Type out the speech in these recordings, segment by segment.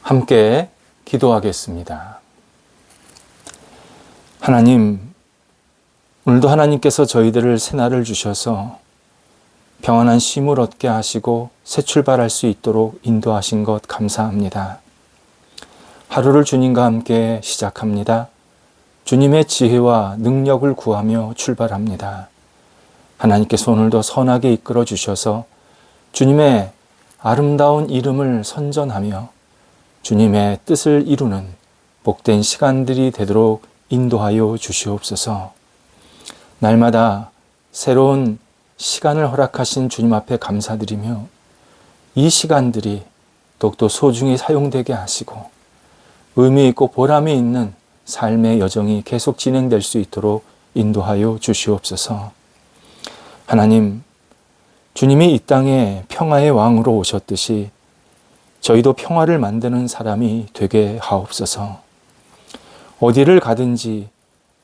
함께 기도하겠습니다. 하나님, 오늘도 하나님께서 저희들을 새날을 주셔서 평안한 쉼을 얻게 하시고 새 출발할 수 있도록 인도하신 것 감사합니다. 하루를 주님과 함께 시작합니다. 주님의 지혜와 능력을 구하며 출발합니다. 하나님께서 오늘도 선하게 이끌어 주셔서 주님의 아름다운 이름을 선전하며 주님의 뜻을 이루는 복된 시간들이 되도록 인도하여 주시옵소서. 날마다 새로운 시간을 허락하신 주님 앞에 감사드리며 이 시간들이 더욱더 소중히 사용되게 하시고 의미 있고 보람이 있는 삶의 여정이 계속 진행될 수 있도록 인도하여 주시옵소서. 하나님, 주님이 이 땅에 평화의 왕으로 오셨듯이 저희도 평화를 만드는 사람이 되게 하옵소서. 어디를 가든지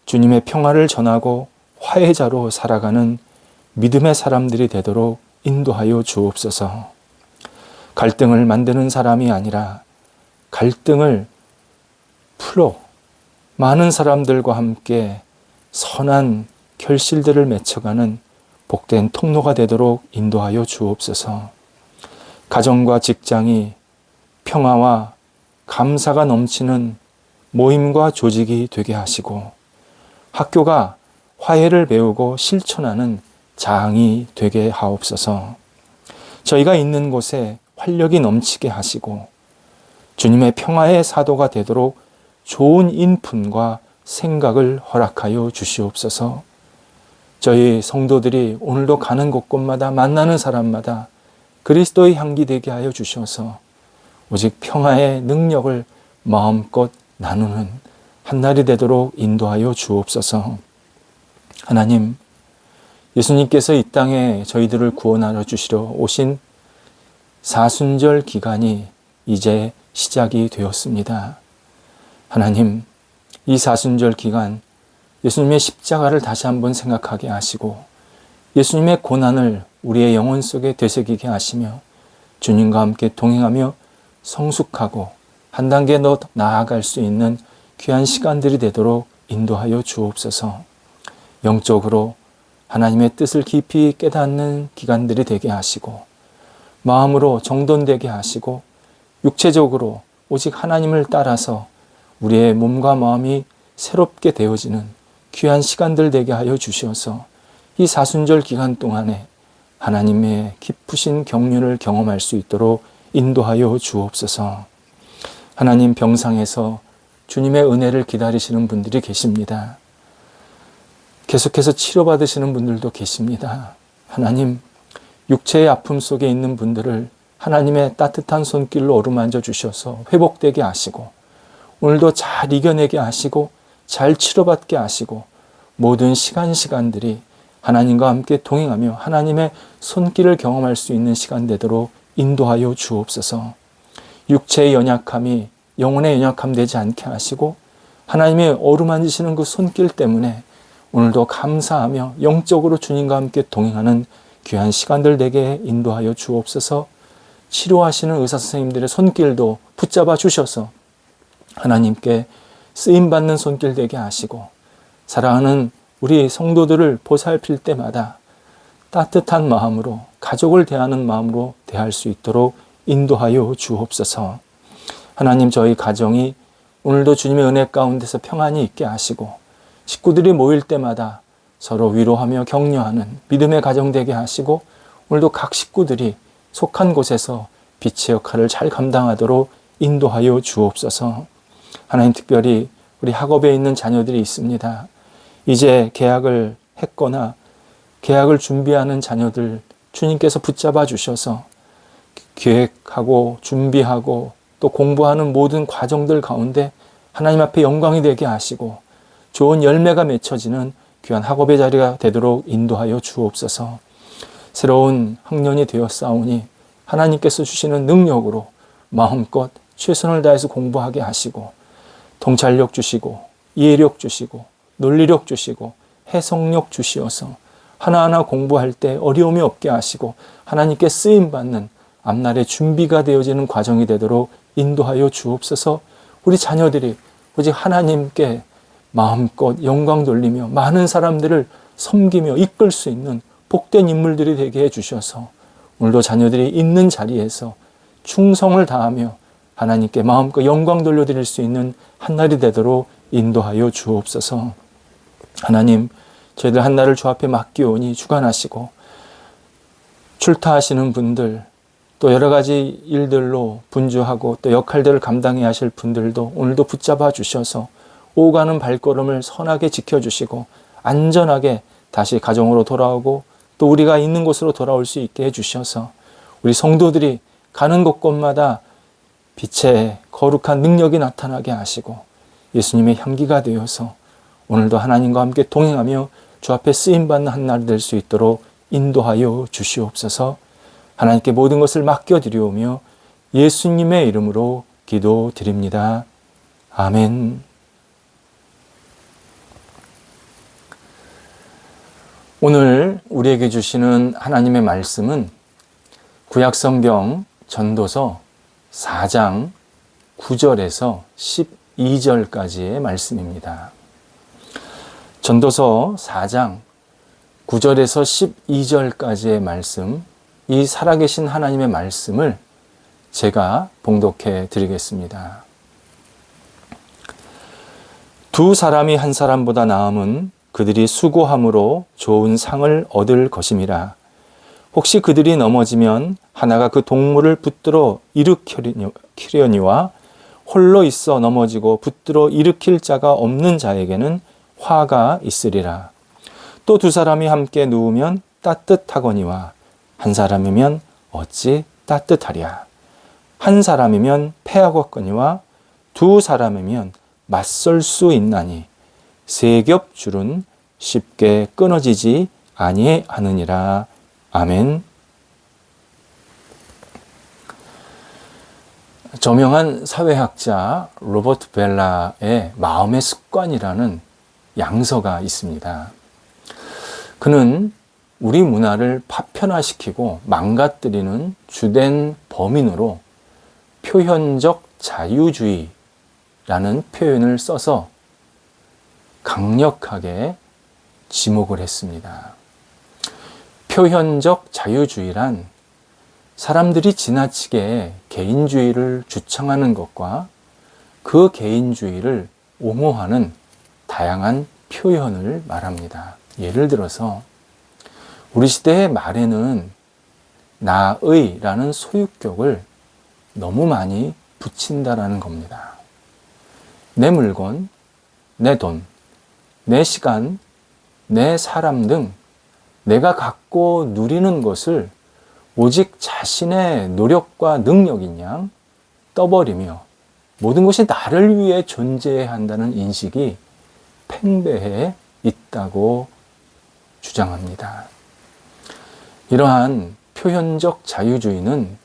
주님의 평화를 전하고 화해자로 살아가는 믿음의 사람들이 되도록 인도하여 주옵소서. 갈등을 만드는 사람이 아니라 갈등을 풀어 많은 사람들과 함께 선한 결실들을 맺혀가는 복된 통로가 되도록 인도하여 주옵소서. 가정과 직장이 평화와 감사가 넘치는 모임과 조직이 되게 하시고 학교가 화해를 배우고 실천하는 장이 되게 하옵소서. 저희가 있는 곳에 활력이 넘치게 하시고 주님의 평화의 사도가 되도록 좋은 인품과 생각을 허락하여 주시옵소서. 저희 성도들이 오늘도 가는 곳곳마다 만나는 사람마다 그리스도의 향기 되게 하여 주셔서 오직 평화의 능력을 마음껏 나누는 한날이 되도록 인도하여 주옵소서. 하나님, 예수님께서 이 땅에 저희들을 구원하여 주시러 오신 사순절 기간이 이제 시작이 되었습니다. 하나님, 이 사순절 기간 예수님의 십자가를 다시 한번 생각하게 하시고 예수님의 고난을 우리의 영혼 속에 되새기게 하시며 주님과 함께 동행하며 성숙하고 한 단계 더 나아갈 수 있는 귀한 시간들이 되도록 인도하여 주옵소서. 영적으로 하나님의 뜻을 깊이 깨닫는 기간들이 되게 하시고 마음으로 정돈되게 하시고 육체적으로 오직 하나님을 따라서 우리의 몸과 마음이 새롭게 되어지는 귀한 시간들 되게 하여 주셔서 이 사순절 기간 동안에 하나님의 깊으신 경륜을 경험할 수 있도록 인도하여 주옵소서. 하나님, 병상에서 주님의 은혜를 기다리시는 분들이 계십니다. 계속해서 치료받으시는 분들도 계십니다. 하나님, 육체의 아픔 속에 있는 분들을 하나님의 따뜻한 손길로 어루만져 주셔서 회복되게 하시고 오늘도 잘 이겨내게 하시고 잘 치료받게 하시고 모든 시간들이 하나님과 함께 동행하며 하나님의 손길을 경험할 수 있는 시간 되도록 인도하여 주옵소서. 육체의 연약함이 영혼의 연약함 되지 않게 하시고 하나님의 어루만지시는 그 손길 때문에 오늘도 감사하며 영적으로 주님과 함께 동행하는 귀한 시간들 되게 인도하여 주옵소서. 치료하시는 의사 선생님들의 손길도 붙잡아 주셔서 하나님께 쓰임받는 손길 되게 하시고 사랑하는 우리 성도들을 보살필 때마다 따뜻한 마음으로 가족을 대하는 마음으로 대할 수 있도록 인도하여 주옵소서. 하나님, 저희 가정이 오늘도 주님의 은혜 가운데서 평안이 있게 하시고 식구들이 모일 때마다 서로 위로하며 격려하는 믿음의 가정 되게 하시고 오늘도 각 식구들이 속한 곳에서 빛의 역할을 잘 감당하도록 인도하여 주옵소서. 하나님, 특별히 우리 학업에 있는 자녀들이 있습니다. 이제 계약을 했거나 계약을 준비하는 자녀들 주님께서 붙잡아 주셔서 계획하고 준비하고 또 공부하는 모든 과정들 가운데 하나님 앞에 영광이 되게 하시고 좋은 열매가 맺혀지는 귀한 학업의 자리가 되도록 인도하여 주옵소서. 새로운 학년이 되었사오니 하나님께서 주시는 능력으로 마음껏 최선을 다해서 공부하게 하시고 통찰력 주시고 이해력 주시고 논리력 주시고 해석력 주시어서 하나하나 공부할 때 어려움이 없게 하시고 하나님께 쓰임받는 앞날의 준비가 되어지는 과정이 되도록 인도하여 주옵소서. 우리 자녀들이 오직 하나님께 마음껏 영광 돌리며 많은 사람들을 섬기며 이끌 수 있는 복된 인물들이 되게 해주셔서 오늘도 자녀들이 있는 자리에서 충성을 다하며 하나님께 마음껏 영광 돌려드릴 수 있는 한날이 되도록 인도하여 주옵소서. 하나님, 저희들 한날을 주 앞에 맡기오니 주관하시고 출타하시는 분들, 또 여러 가지 일들로 분주하고 또 역할들을 감당해야 하실 분들도 오늘도 붙잡아 주셔서 오가는 발걸음을 선하게 지켜주시고 안전하게 다시 가정으로 돌아오고 또 우리가 있는 곳으로 돌아올 수 있게 해주셔서 우리 성도들이 가는 곳곳마다 빛의 거룩한 능력이 나타나게 하시고 예수님의 향기가 되어서 오늘도 하나님과 함께 동행하며 주 앞에 쓰임받는 한 날 될 수 있도록 인도하여 주시옵소서. 하나님께 모든 것을 맡겨드리오며 예수님의 이름으로 기도드립니다. 아멘. 오늘 우리에게 주시는 하나님의 말씀은 구약성경 전도서 4장 9절에서 12절까지의 말씀입니다. 전도서 4장 9절에서 12절까지의 말씀, 이 살아계신 하나님의 말씀을 제가 봉독해 드리겠습니다. 두 사람이 한 사람보다 나음은 그들이 수고함으로 좋은 상을 얻을 것임이라. 혹시 그들이 넘어지면 하나가 그 동물을 붙들어 일으키려니와 홀로 있어 넘어지고 붙들어 일으킬 자가 없는 자에게는 화가 있으리라. 또 두 사람이 함께 누우면 따뜻하거니와 한 사람이면 어찌 따뜻하랴. 한 사람이면 패하겠거니와 두 사람이면 맞설 수 있나니 세 겹 줄은 쉽게 끊어지지 아니하느니라. 아멘. 저명한 사회학자 로버트 벨라의 마음의 습관이라는 양서가 있습니다. 그는 우리 문화를 파편화시키고 망가뜨리는 주된 범인으로 표현적 자유주의라는 표현을 써서 강력하게 지목을 했습니다. 표현적 자유주의란 사람들이 지나치게 개인주의를 주창하는 것과 그 개인주의를 옹호하는 다양한 표현을 말합니다. 예를 들어서 우리 시대의 말에는 나의라는 소유격을 너무 많이 붙인다라는 겁니다. 내 물건, 내 돈, 내 시간, 내 사람 등 내가 갖고 누리는 것을 오직 자신의 노력과 능력인 양 떠버리며 모든 것이 나를 위해 존재해야 한다는 인식이 팽배해 있다고 주장합니다. 이러한 표현적 자유주의는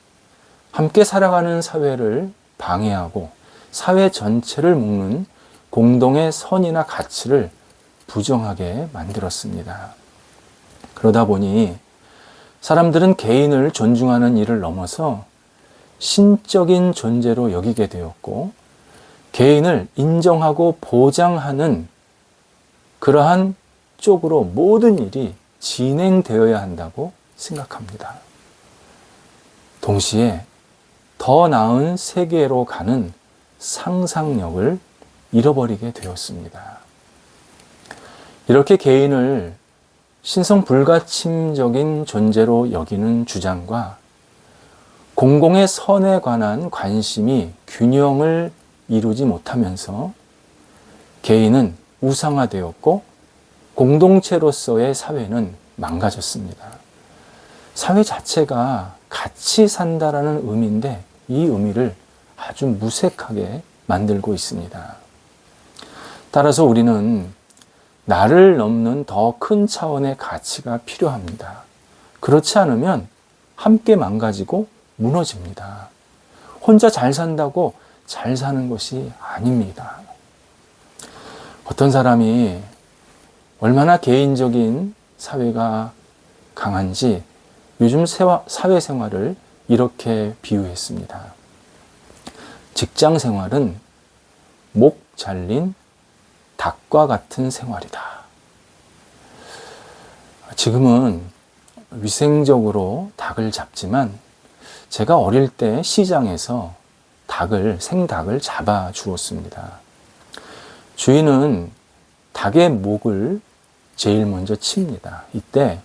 함께 살아가는 사회를 방해하고 사회 전체를 묶는 공동의 선이나 가치를 부정하게 만들었습니다. 그러다 보니 사람들은 개인을 존중하는 일을 넘어서 신적인 존재로 여기게 되었고 개인을 인정하고 보장하는 그러한 쪽으로 모든 일이 진행되어야 한다고 생각합니다. 동시에 더 나은 세계로 가는 상상력을 잃어버리게 되었습니다. 이렇게 개인을 신성불가침적인 존재로 여기는 주장과 공공의 선에 관한 관심이 균형을 이루지 못하면서 개인은 우상화되었고 공동체로서의 사회는 망가졌습니다. 사회 자체가 같이 산다라는 의미인데 이 의미를 아주 무색하게 만들고 있습니다. 따라서 우리는 나를 넘는 더 큰 차원의 가치가 필요합니다. 그렇지 않으면 함께 망가지고 무너집니다. 혼자 잘 산다고 잘 사는 것이 아닙니다. 어떤 사람이 얼마나 개인적인 사회가 강한지 요즘 사회생활을 이렇게 비유했습니다. 직장 생활은 목 잘린 닭과 같은 생활이다. 지금은 위생적으로 닭을 잡지만 제가 어릴 때 시장에서 생닭을 잡아 주었습니다. 주인은 닭의 목을 제일 먼저 칩니다. 이때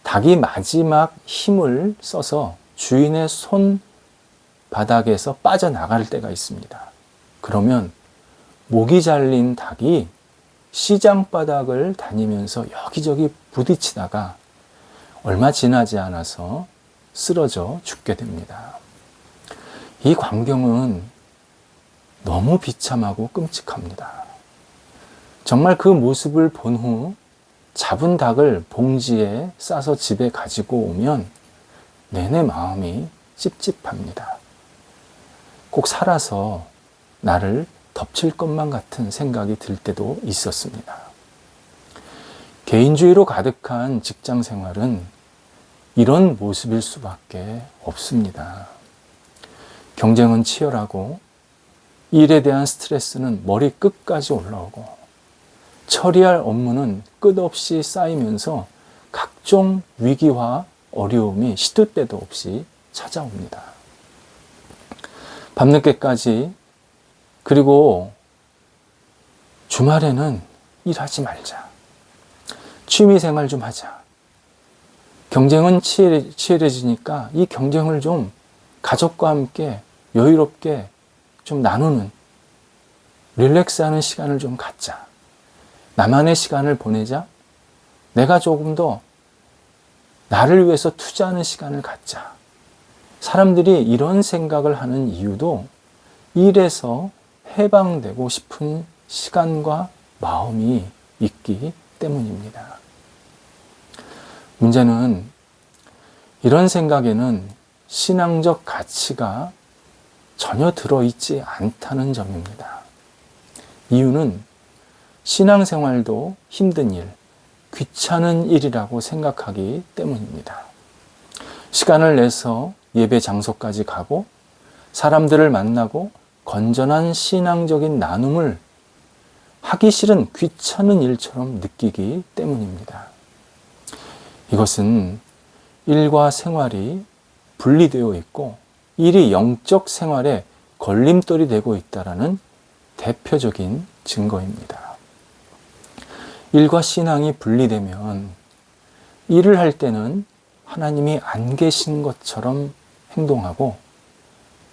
닭이 마지막 힘을 써서 주인의 손바닥에서 빠져나갈 때가 있습니다. 그러면 목이 잘린 닭이 시장 바닥을 다니면서 여기저기 부딪히다가 얼마 지나지 않아서 쓰러져 죽게 됩니다. 이 광경은 너무 비참하고 끔찍합니다. 정말 그 모습을 본 후 잡은 닭을 봉지에 싸서 집에 가지고 오면 내내 마음이 찝찝합니다. 꼭 살아서 나를 덮칠 것만 같은 생각이 들 때도 있었습니다. 개인주의로 가득한 직장 생활은 이런 모습일 수밖에 없습니다. 경쟁은 치열하고 일에 대한 스트레스는 머리 끝까지 올라오고 처리할 업무는 끝없이 쌓이면서 각종 위기와 어려움이 시도 때도 없이 찾아옵니다. 밤늦게까지 그리고 주말에는 일하지 말자. 취미생활 좀 하자. 경쟁은 치열해지니까 이 경쟁을 좀 가족과 함께 여유롭게 좀 나누는 릴렉스하는 시간을 좀 갖자. 나만의 시간을 보내자. 내가 조금 더 나를 위해서 투자하는 시간을 갖자. 사람들이 이런 생각을 하는 이유도 일에서 해방되고 싶은 시간과 마음이 있기 때문입니다. 문제는 이런 생각에는 신앙적 가치가 전혀 들어있지 않다는 점입니다. 이유는 신앙생활도 힘든 일, 귀찮은 일이라고 생각하기 때문입니다. 시간을 내서 예배 장소까지 가고 사람들을 만나고 건전한 신앙적인 나눔을 하기 싫은 귀찮은 일처럼 느끼기 때문입니다. 이것은 일과 생활이 분리되어 있고 일이 영적 생활에 걸림돌이 되고 있다는 대표적인 증거입니다. 일과 신앙이 분리되면 일을 할 때는 하나님이 안 계신 것처럼 행동하고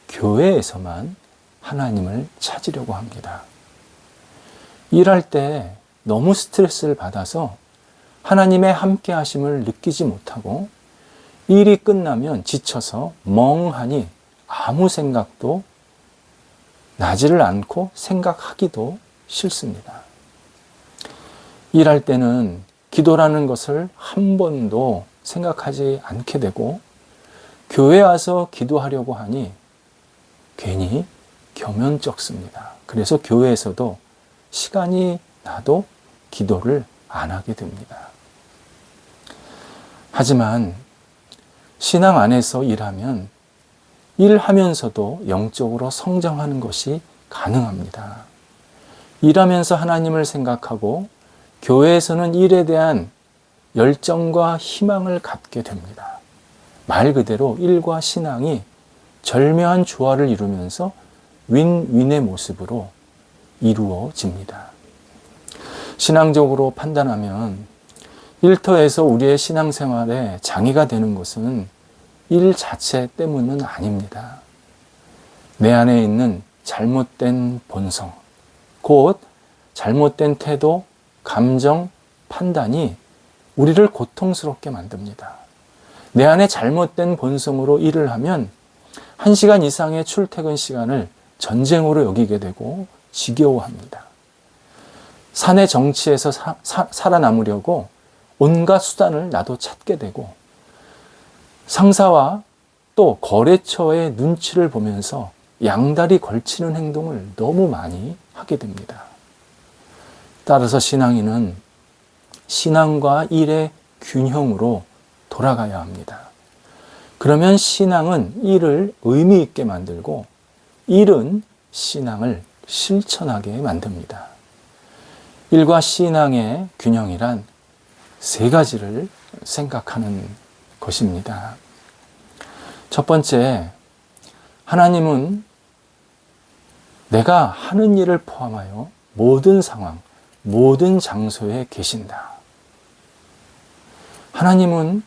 교회에서만 하나님을 찾으려고 합니다. 일할 때 너무 스트레스를 받아서 하나님의 함께 하심을 느끼지 못하고 일이 끝나면 지쳐서 멍하니 아무 생각도 나지를 않고 생각하기도 싫습니다. 일할 때는 기도라는 것을 한 번도 생각하지 않게 되고 교회 와서 기도하려고 하니 괜히 겸연쩍습니다. 그래서 교회에서도 시간이 나도 기도를 안 하게 됩니다. 하지만 신앙 안에서 일하면 일하면서도 영적으로 성장하는 것이 가능합니다. 일하면서 하나님을 생각하고 교회에서는 일에 대한 열정과 희망을 갖게 됩니다. 말 그대로 일과 신앙이 절묘한 조화를 이루면서 윈윈의 모습으로 이루어집니다. 신앙적으로 판단하면 일터에서 우리의 신앙생활에 장애가 되는 것은 일 자체 때문은 아닙니다. 내 안에 있는 잘못된 본성, 곧 잘못된 태도, 감정, 판단이 우리를 고통스럽게 만듭니다. 내 안에 잘못된 본성으로 일을 하면 1시간 이상의 출퇴근 시간을 전쟁으로 여기게 되고 지겨워합니다. 사내 정치에서 살아남으려고 온갖 수단을 나도 찾게 되고 상사와 또 거래처의 눈치를 보면서 양다리 걸치는 행동을 너무 많이 하게 됩니다. 따라서 신앙인은 신앙과 일의 균형으로 돌아가야 합니다. 그러면 신앙은 일을 의미 있게 만들고 일은 신앙을 실천하게 만듭니다. 일과 신앙의 균형이란 세 가지를 생각하는 것입니다. 첫 번째, 하나님은 내가 하는 일을 포함하여 모든 상황, 모든 장소에 계신다. 하나님은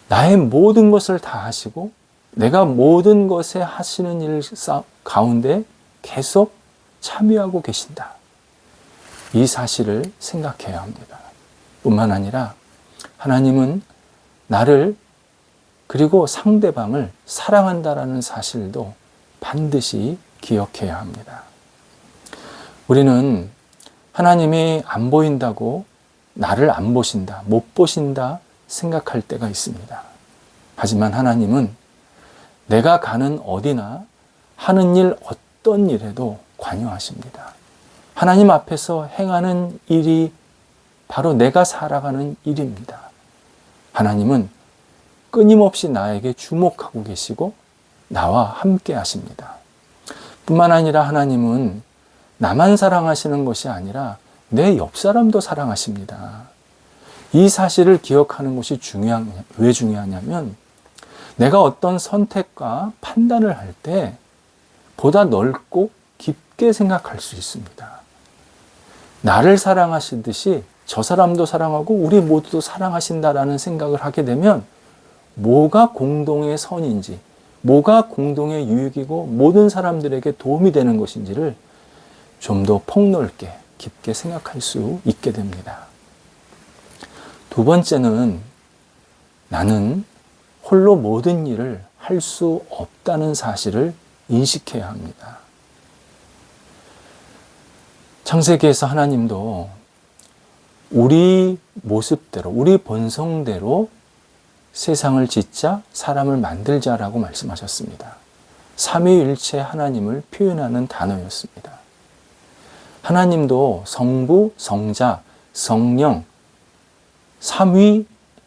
나의 모든 것을 다 하시고 내가 모든 것에 하시는 일 가운데 계속 참여하고 계신다. 이 사실을 생각해야 합니다. 뿐만 아니라 하나님은 나를 그리고 상대방을 사랑한다라는 사실도 반드시 기억해야 합니다. 우리는 하나님이 안 보인다고 나를 안 보신다, 못 보신다 생각할 때가 있습니다. 하지만 하나님은 내가 가는 어디나 하는 일 어떤 일에도 관여하십니다. 하나님 앞에서 행하는 일이 바로 내가 살아가는 일입니다. 하나님은 끊임없이 나에게 주목하고 계시고 나와 함께 하십니다. 뿐만 아니라 하나님은 나만 사랑하시는 것이 아니라 내 옆 사람도 사랑하십니다. 이 사실을 기억하는 것이 왜 중요하냐면 내가 어떤 선택과 판단을 할 때 보다 넓고 깊게 생각할 수 있습니다. 나를 사랑하시듯이 저 사람도 사랑하고 우리 모두도 사랑하신다라는 생각을 하게 되면 뭐가 공동의 선인지, 뭐가 공동의 유익이고 모든 사람들에게 도움이 되는 것인지를 좀 더 폭넓게 깊게 생각할 수 있게 됩니다. 두 번째는 나는 홀로 모든 일을 할 수 없다는 사실을 인식해야 합니다. 창세기에서 하나님도 우리 모습대로, 우리 본성대로 세상을 짓자, 사람을 만들자라고 말씀하셨습니다. 삼위일체 하나님을 표현하는 단어였습니다. 하나님도 성부, 성자, 성령, 삼위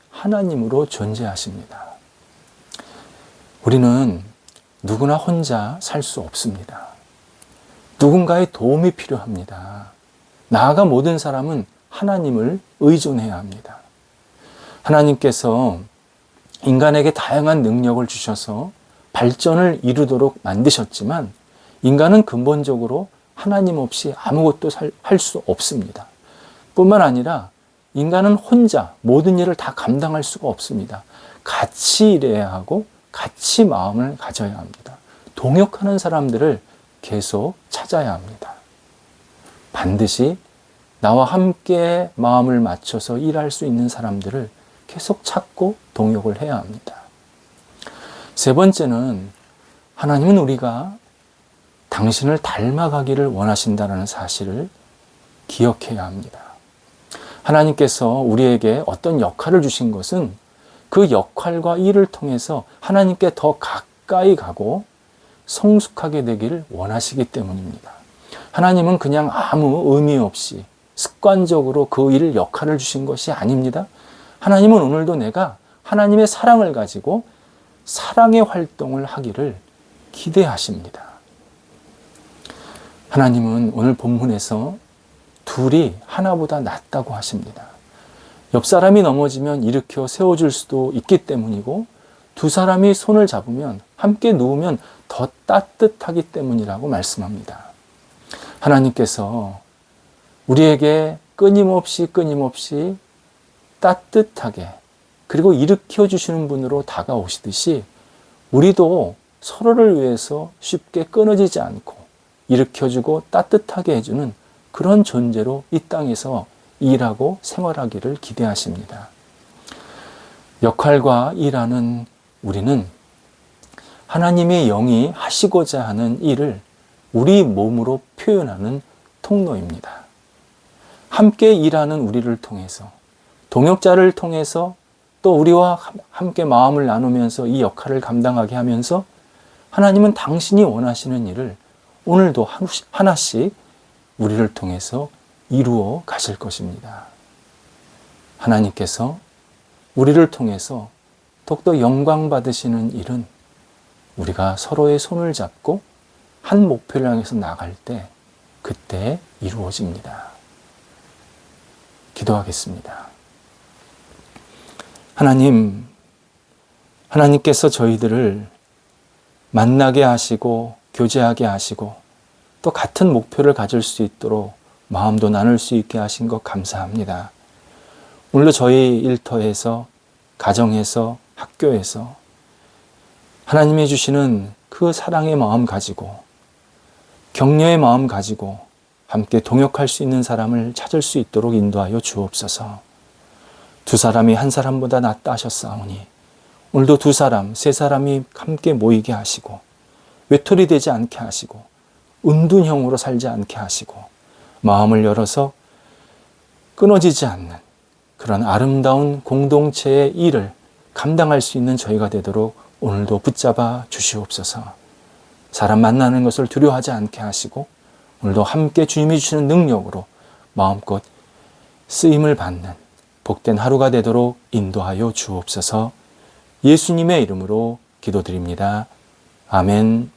하나님으로 존재하십니다. 우리는 누구나 혼자 살 수 없습니다. 누군가의 도움이 필요합니다. 나아가 모든 사람은 하나님을 의존해야 합니다. 하나님께서 인간에게 다양한 능력을 주셔서 발전을 이루도록 만드셨지만 인간은 근본적으로 하나님 없이 아무것도 할 수 없습니다. 뿐만 아니라 인간은 혼자 모든 일을 다 감당할 수가 없습니다. 같이 일해야 하고 같이 마음을 가져야 합니다. 동역하는 사람들을 계속 찾아야 합니다. 반드시 나와 함께 마음을 맞춰서 일할 수 있는 사람들을 계속 찾고 동역을 해야 합니다. 세 번째는 하나님은 우리가 당신을 닮아가기를 원하신다는 사실을 기억해야 합니다. 하나님께서 우리에게 어떤 역할을 주신 것은 그 역할과 일을 통해서 하나님께 더 가까이 가고 성숙하게 되기를 원하시기 때문입니다. 하나님은 그냥 아무 의미 없이 습관적으로 그 일을 역할을 주신 것이 아닙니다. 하나님은 오늘도 내가 하나님의 사랑을 가지고 사랑의 활동을 하기를 기대하십니다. 하나님은 오늘 본문에서 둘이 하나보다 낫다고 하십니다. 옆 사람이 넘어지면 일으켜 세워줄 수도 있기 때문이고 두 사람이 손을 잡으면 함께 누우면 더 따뜻하기 때문이라고 말씀합니다. 하나님께서 우리에게 끊임없이 따뜻하게 그리고 일으켜 주시는 분으로 다가오시듯이 우리도 서로를 위해서 쉽게 끊어지지 않고 일으켜주고 따뜻하게 해주는 그런 존재로 이 땅에서 일하고 생활하기를 기대하십니다. 역할과 일하는 우리는 하나님의 영이 하시고자 하는 일을 우리 몸으로 표현하는 통로입니다. 함께 일하는 우리를 통해서 동역자를 통해서 또 우리와 함께 마음을 나누면서 이 역할을 감당하게 하면서 하나님은 당신이 원하시는 일을 오늘도 하나씩 우리를 통해서 이루어 가실 것입니다. 하나님께서 우리를 통해서 더욱더 영광 받으시는 일은 우리가 서로의 손을 잡고 한 목표를 향해서 나갈 때 그때 이루어집니다. 기도하겠습니다. 하나님께서 저희들을 만나게 하시고 교제하게 하시고 또 같은 목표를 가질 수 있도록 마음도 나눌 수 있게 하신 것 감사합니다. 오늘도 저희 일터에서, 가정에서, 학교에서 하나님이 주시는 그 사랑의 마음 가지고 격려의 마음 가지고 함께 동역할 수 있는 사람을 찾을 수 있도록 인도하여 주옵소서. 두 사람이 한 사람보다 낫다 하셨사오니 오늘도 두 사람, 세 사람이 함께 모이게 하시고 외톨이 되지 않게 하시고 은둔형으로 살지 않게 하시고 마음을 열어서 끊어지지 않는 그런 아름다운 공동체의 일을 감당할 수 있는 저희가 되도록 오늘도 붙잡아 주시옵소서. 사람 만나는 것을 두려워하지 않게 하시고 오늘도 함께 주님이 주시는 능력으로 마음껏 쓰임을 받는 복된 하루가 되도록 인도하여 주옵소서. 예수님의 이름으로 기도드립니다. 아멘.